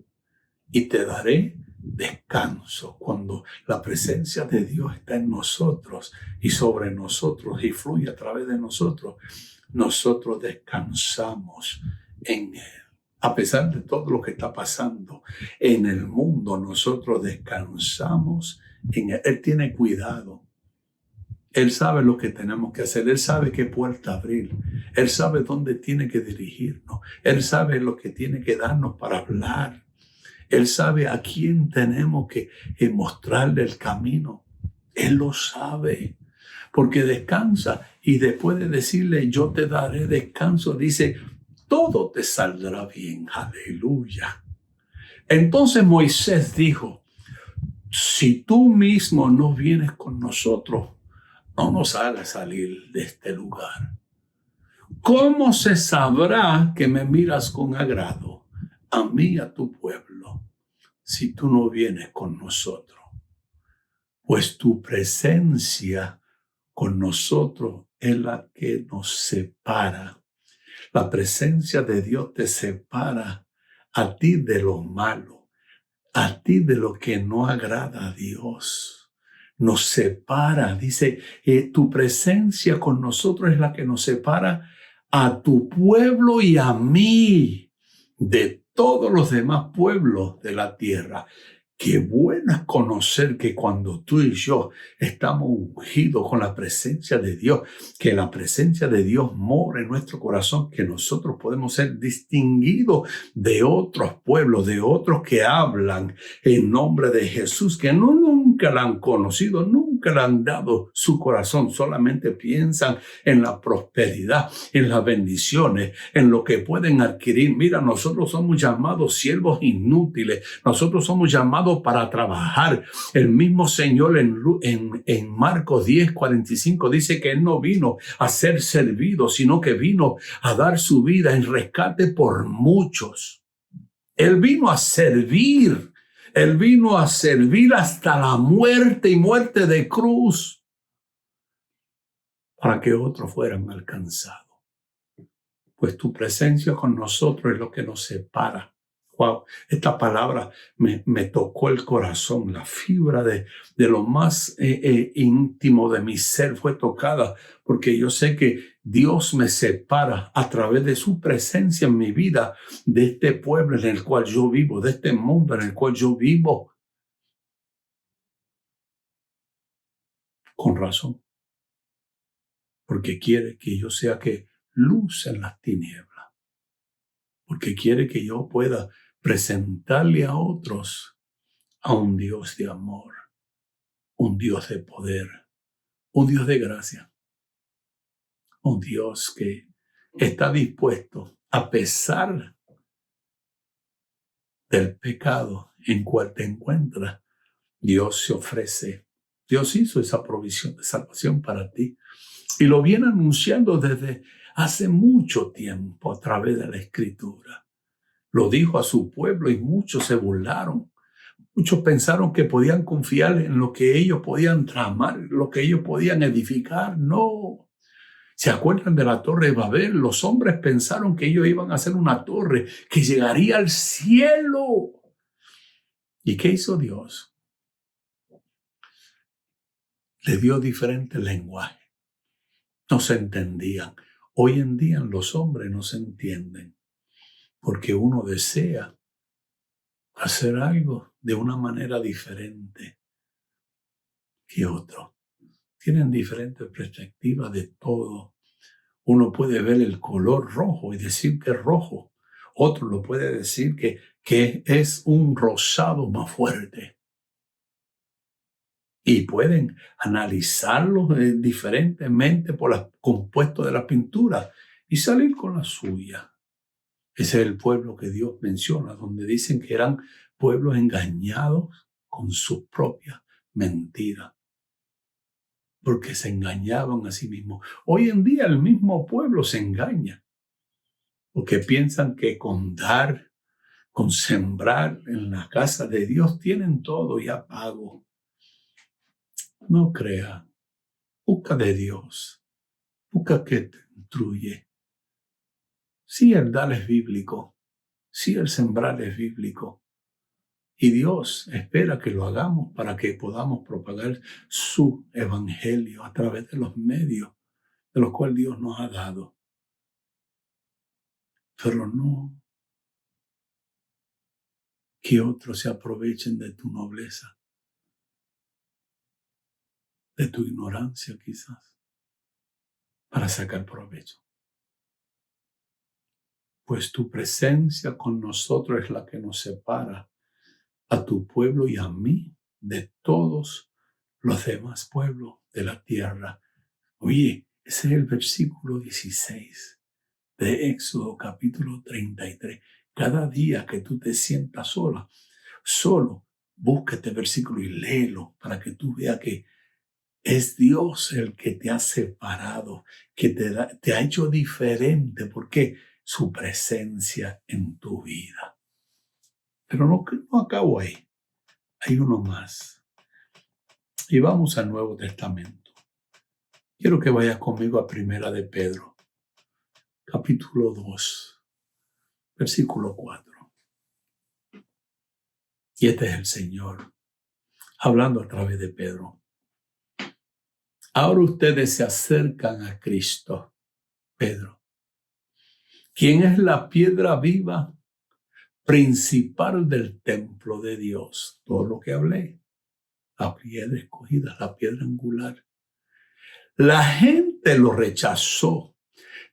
y te daré descanso. Cuando la presencia de Dios está en nosotros y sobre nosotros y fluye a través de nosotros, nosotros descansamos en Él. A pesar de todo lo que está pasando en el mundo, nosotros descansamos en Él. Él tiene cuidado Él sabe lo que tenemos que hacer. Él sabe qué puerta abrir. Él sabe dónde tiene que dirigirnos. Él sabe lo que tiene que darnos para hablar. Él sabe a quién tenemos que mostrarle el camino. Él lo sabe. Porque descansa y después de decirle yo te daré descanso, dice todo te saldrá bien. Aleluya. Entonces Moisés dijo, si tú mismo no vienes con nosotros, no nos hagas salir de este lugar. ¿Cómo se sabrá que me miras con agrado a mí y a tu pueblo si tú no vienes con nosotros? Pues tu presencia con nosotros es la que nos separa. La presencia de Dios te separa a ti de lo malo, a ti de lo que no agrada a Dios. Nos separa, dice, tu presencia con nosotros es la que nos separa a tu pueblo y a mí de todos los demás pueblos de la tierra. Qué bueno es conocer que cuando tú y yo estamos ungidos con la presencia de Dios, que la presencia de Dios mora en nuestro corazón, que nosotros podemos ser distinguidos de otros pueblos, de otros que hablan en nombre de Jesús, que nunca la han conocido, nunca le han dado su corazón, solamente piensan en la prosperidad, en las bendiciones, en lo que pueden adquirir. Mira, nosotros somos llamados siervos inútiles, nosotros somos llamados para trabajar. El mismo Señor en Marcos 10:45 dice que Él no vino a ser servido, sino que vino a dar su vida en rescate por muchos. Él vino a servir. Él vino a servir hasta la muerte y muerte de cruz para que otros fueran alcanzados. Pues tu presencia con nosotros es lo que nos separa. Wow, esta palabra me tocó el corazón, la fibra de lo más íntimo de mi ser fue tocada, porque yo sé que Dios me separa a través de su presencia en mi vida, de este pueblo en el cual yo vivo, de este mundo en el cual yo vivo. Con razón, porque quiere que yo sea que luz en las tinieblas, porque quiere que yo pueda presentarle a otros a un Dios de amor, un Dios de poder, un Dios de gracia, un Dios que está dispuesto, a pesar del pecado en cual te encuentras, Dios se ofrece. Dios hizo esa provisión de salvación para ti y lo viene anunciando desde hace mucho tiempo a través de la Escritura. Lo dijo a su pueblo y muchos se burlaron. Muchos pensaron que podían confiar en lo que ellos podían tramar, lo que ellos podían edificar. No. ¿Se acuerdan de la torre de Babel? Los hombres pensaron que ellos iban a hacer una torre que llegaría al cielo. ¿Y qué hizo Dios? Le dio diferentes lenguajes. No se entendían. Hoy en día los hombres no se entienden porque uno desea hacer algo de una manera diferente que otro. Tienen diferentes perspectivas de todo. Uno puede ver el color rojo y decir que es rojo. Otro lo puede decir que es un rosado más fuerte. Y pueden analizarlo diferentemente por los compuestos de la pintura y salir con la suya. Ese es el pueblo que Dios menciona, donde dicen que eran pueblos engañados con sus propias mentiras, porque se engañaban a sí mismos. Hoy en día el mismo pueblo se engaña, porque piensan que con dar, con sembrar en la casa de Dios tienen todo ya pago. No crea, busca de Dios, busca que te instruye. Sí, el dar es bíblico, sí, el sembrar es bíblico. Y Dios espera que lo hagamos para que podamos propagar su evangelio a través de los medios de los cuales Dios nos ha dado. Pero no que otros se aprovechen de tu nobleza. de tu ignorancia quizás, para sacar provecho. Pues tu presencia con nosotros es la que nos separa a tu pueblo y a mí de todos los demás pueblos de la tierra. Oye, ese es el versículo 16 de Éxodo capítulo 33. Cada día que tú te sientas solo, busca este versículo y léelo para que tú veas que es Dios el que te ha separado, que te ha hecho diferente, porque su presencia en tu vida. Pero no acabo ahí. Hay uno más. Y vamos al Nuevo Testamento. Quiero que vayas conmigo a Primera de Pedro, capítulo 2, versículo 4. Y este es el Señor, hablando a través de Pedro. Ahora ustedes se acercan a Cristo, Pedro, quien es la piedra viva principal del templo de Dios. Todo lo que hablé, la piedra escogida, la piedra angular. La gente lo rechazó,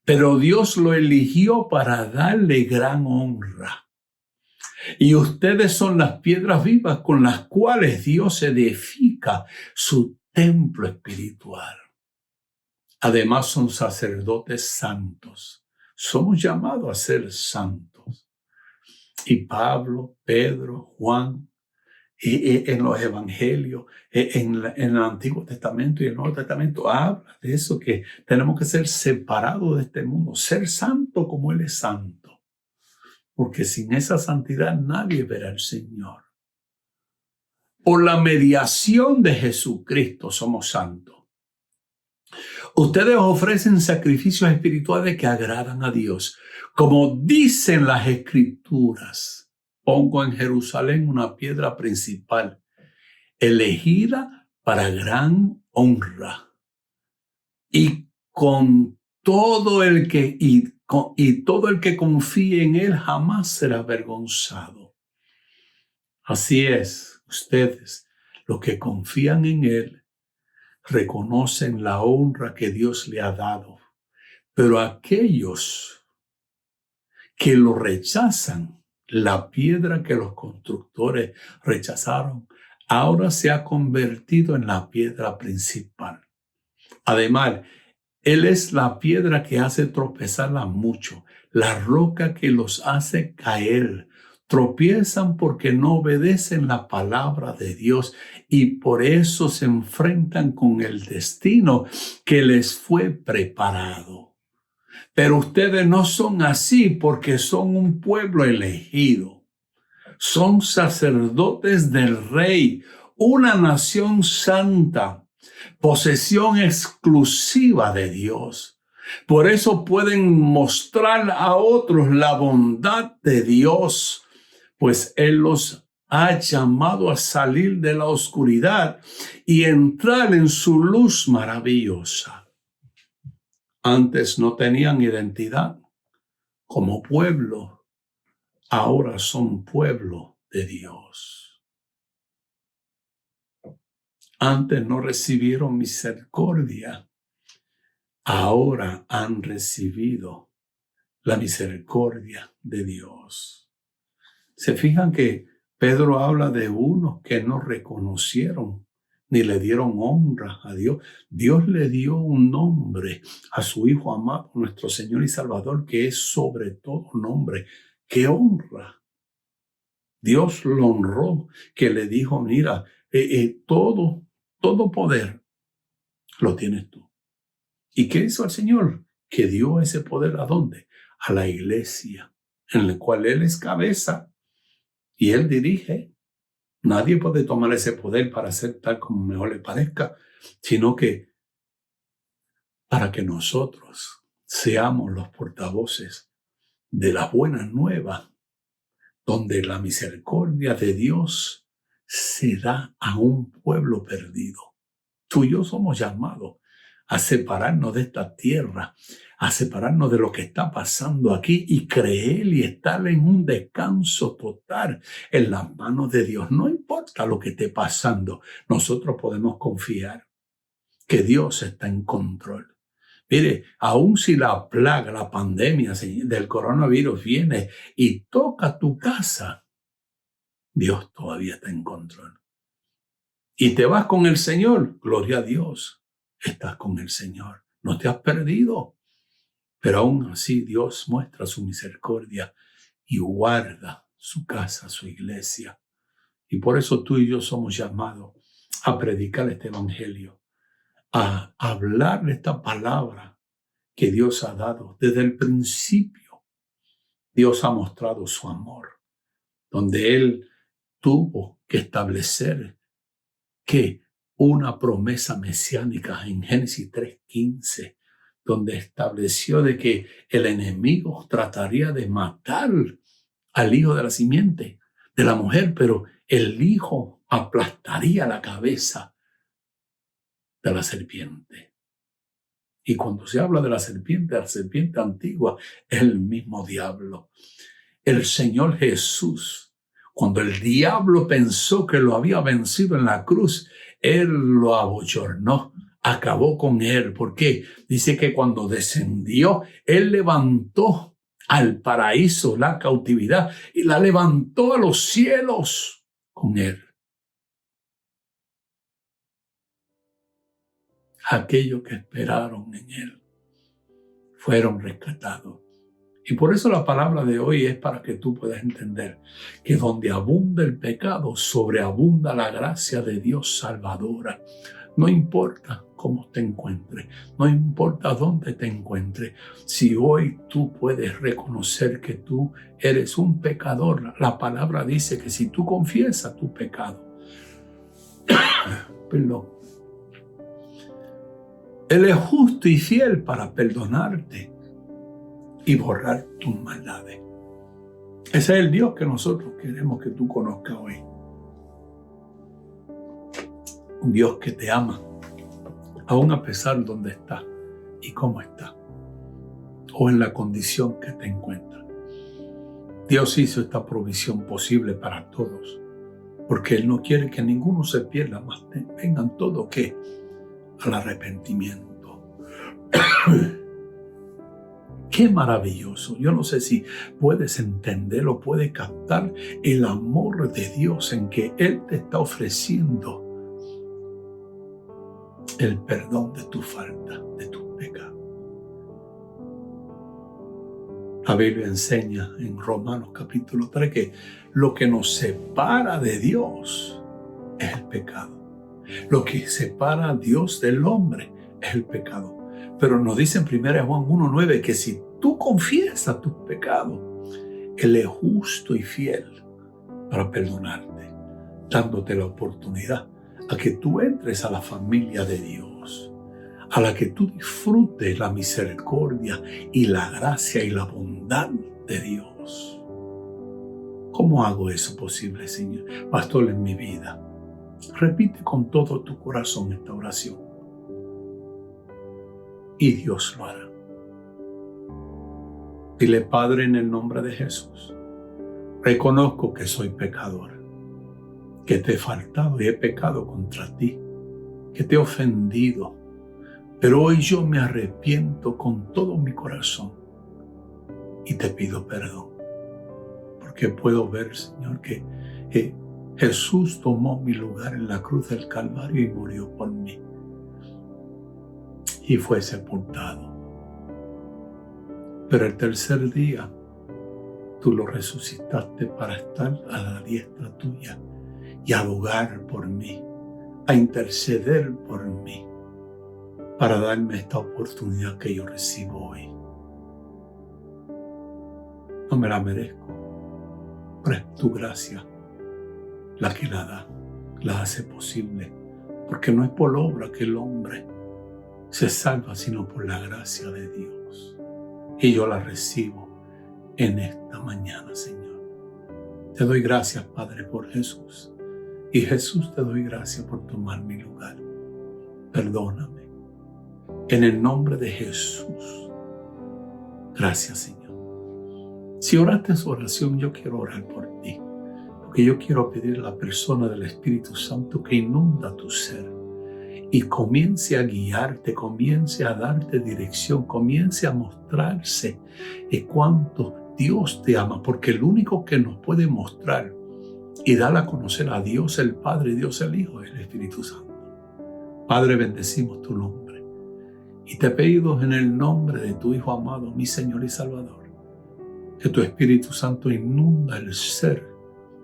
pero Dios lo eligió para darle gran honra. Y ustedes son las piedras vivas con las cuales Dios edifica su templo espiritual. Además son sacerdotes santos. Somos llamados a ser santos. Y Pablo, Pedro, Juan, y en los evangelios, en el Antiguo Testamento y el Nuevo Testamento, habla de eso, que tenemos que ser separados de este mundo, ser santo como Él es santo. Porque sin esa santidad nadie verá al Señor. Por la mediación de Jesucristo somos santos. Ustedes ofrecen sacrificios espirituales que agradan a Dios. Como dicen las Escrituras, pongo en Jerusalén una piedra principal, elegida para gran honra. Y todo el que confíe en Él jamás será avergonzado. Así es, ustedes, los que confían en Él, reconocen la honra que Dios le ha dado. Pero aquellos que lo rechazan, la piedra que los constructores rechazaron, ahora se ha convertido en la piedra principal. Además, Él es la piedra que hace tropezar a muchos, la roca que los hace caer. Tropiezan porque no obedecen la palabra de Dios y por eso se enfrentan con el destino que les fue preparado. Pero ustedes no son así porque son un pueblo elegido. Son sacerdotes del Rey, una nación santa, posesión exclusiva de Dios. Por eso pueden mostrar a otros la bondad de Dios, pues Él los ha llamado a salir de la oscuridad y entrar en su luz maravillosa. Antes no tenían identidad como pueblo, ahora son pueblo de Dios. Antes no recibieron misericordia, ahora han recibido la misericordia de Dios. Se fijan que Pedro habla de unos que no reconocieron ni le dieron honra a Dios. Dios le dio un nombre a su Hijo amado, nuestro Señor y Salvador, que es sobre todo nombre. ¡Qué honra! Dios lo honró, que le dijo, mira, todo poder lo tienes tú. ¿Y qué hizo el Señor? Que dio ese poder ¿a dónde? A la iglesia, en la cual Él es cabeza y Él dirige. Nadie puede tomar ese poder para hacer tal como mejor le parezca, sino que para que nosotros seamos los portavoces de las buenas nuevas, donde la misericordia de Dios se da a un pueblo perdido. Tú y yo somos llamados a separarnos de esta tierra, a separarnos de lo que está pasando aquí y creer y estar en un descanso total en las manos de Dios. No importa lo que esté pasando, nosotros podemos confiar. que Dios está en control. Mire, aun si la plaga, la pandemia del coronavirus viene y toca tu casa, Dios todavía está en control. Y te vas con el Señor, gloria a Dios, estás con el Señor. No te has perdido, pero aún así Dios muestra su misericordia y guarda su casa, su iglesia. Y por eso tú y yo somos llamados a predicar este evangelio, a hablar esta palabra que Dios ha dado. Desde el principio, Dios ha mostrado su amor, donde Él tuvo que establecer que una promesa mesiánica en Génesis 3:15, donde estableció de que el enemigo trataría de matar al hijo de la simiente de la mujer, pero el hijo aplastaría la cabeza de la serpiente. Y cuando se habla de la serpiente antigua, es el mismo diablo. El Señor Jesús, cuando el diablo pensó que lo había vencido en la cruz, Él lo abochornó, acabó con él. ¿Por qué? Dice que cuando descendió, Él levantó al paraíso la cautividad y la levantó a los cielos con Él. Aquellos que esperaron en Él fueron rescatados. Y por eso la palabra de hoy es para que tú puedas entender que donde abunda el pecado, sobreabunda la gracia de Dios salvadora. No importa cómo te encuentres, no importa dónde te encuentres, si hoy tú puedes reconocer que tú eres un pecador, la palabra dice que si tú confiesas tu pecado, perdón, Él es justo y fiel para perdonarte y borrar tus maldades. Ese es el Dios que nosotros queremos que tú conozcas hoy. Un Dios que te ama, aún a pesar de dónde está y cómo está, o en la condición que te encuentras. Dios hizo esta provisión posible para todos, porque Él no quiere que ninguno se pierda, más vengan todos que al arrepentimiento. Qué maravilloso. Yo no sé si puedes entender o puedes captar el amor de Dios en que Él te está ofreciendo el perdón de tu falta, de tus pecados. La Biblia enseña en Romanos capítulo 3 que lo que nos separa de Dios es el pecado. Lo que separa a Dios del hombre es el pecado. Pero nos dice en 1 Juan 1:9 que si tú confiesas tus pecados, Él es justo y fiel para perdonarte, dándote la oportunidad a que tú entres a la familia de Dios, a la que tú disfrutes la misericordia y la gracia y la bondad de Dios. ¿Cómo hago eso posible, Señor? Pastor, en mi vida. Repite con todo tu corazón esta oración. Y Dios lo hará. Dile, Padre, en el nombre de Jesús, reconozco que soy pecador, que te he faltado y he pecado contra ti, que te he ofendido, pero hoy yo me arrepiento con todo mi corazón y te pido perdón, porque puedo ver, Señor, que Jesús tomó mi lugar en la cruz del Calvario y murió por mí y fue sepultado. Pero el tercer día tú lo resucitaste para estar a la diestra tuya y abogar por mí, a interceder por mí, para darme esta oportunidad que yo recibo hoy. No me la merezco, pero es tu gracia la que la da, la hace posible, porque no es por obra que el hombre se salva, sino por la gracia de Dios. Y yo la recibo en esta mañana, Señor. Te doy gracias, Padre, por Jesús. Y Jesús, te doy gracias por tomar mi lugar. Perdóname. En el nombre de Jesús. Gracias, Señor. Si oraste esa oración, yo quiero orar por ti. Porque yo quiero pedir a la persona del Espíritu Santo que inunda tu ser y comience a guiarte, comience a darte dirección, comience a mostrarse cuánto Dios te ama, porque el único que nos puede mostrar y dar a conocer a Dios el Padre y Dios el Hijo es el Espíritu Santo. Padre, bendecimos tu nombre y te pedimos en el nombre de tu Hijo amado, mi Señor y Salvador, que tu Espíritu Santo inunda el ser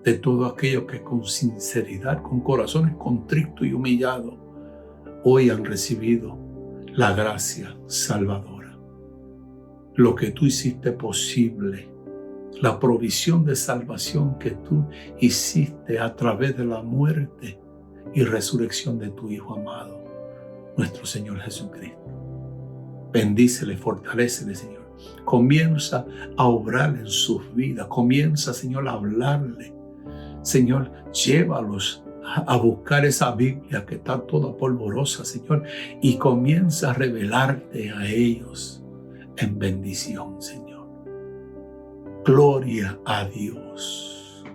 de todo aquello que con sinceridad, con corazones contritos y humillados, hoy han recibido la gracia salvadora. Lo que tú hiciste posible, la provisión de salvación que tú hiciste a través de la muerte y resurrección de tu Hijo amado, nuestro Señor Jesucristo. Bendícele, fortalécele, Señor. Comienza a obrar en sus vidas. Comienza, Señor, a hablarle. Señor, llévalos a buscar esa Biblia que está toda polvorosa, Señor, y comienza a revelarte a ellos en bendición, Señor. Gloria a Dios.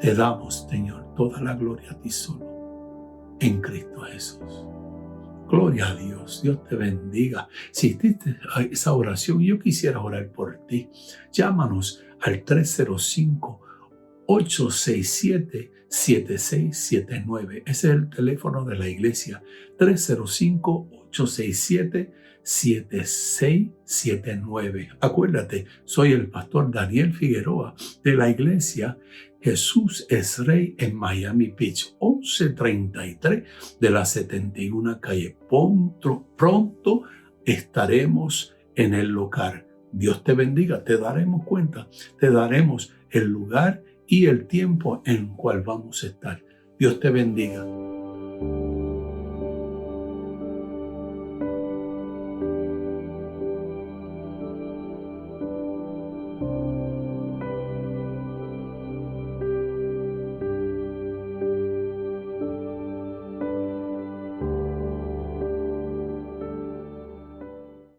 Te damos, Señor, toda la gloria a ti solo, en Cristo Jesús. Gloria a Dios. Dios te bendiga. Si hiciste esa oración, yo quisiera orar por ti. Llámanos al 305-867-7679. Ese es el teléfono de la iglesia. 305-867-7679. Acuérdate, soy el pastor Daniel Figueroa de la iglesia Jesús es Rey en Miami Beach, 1133 de la 71 calle. Pronto estaremos en el local. Dios te bendiga, te daremos cuenta, te daremos el lugar y el tiempo en el cual vamos a estar. Dios te bendiga.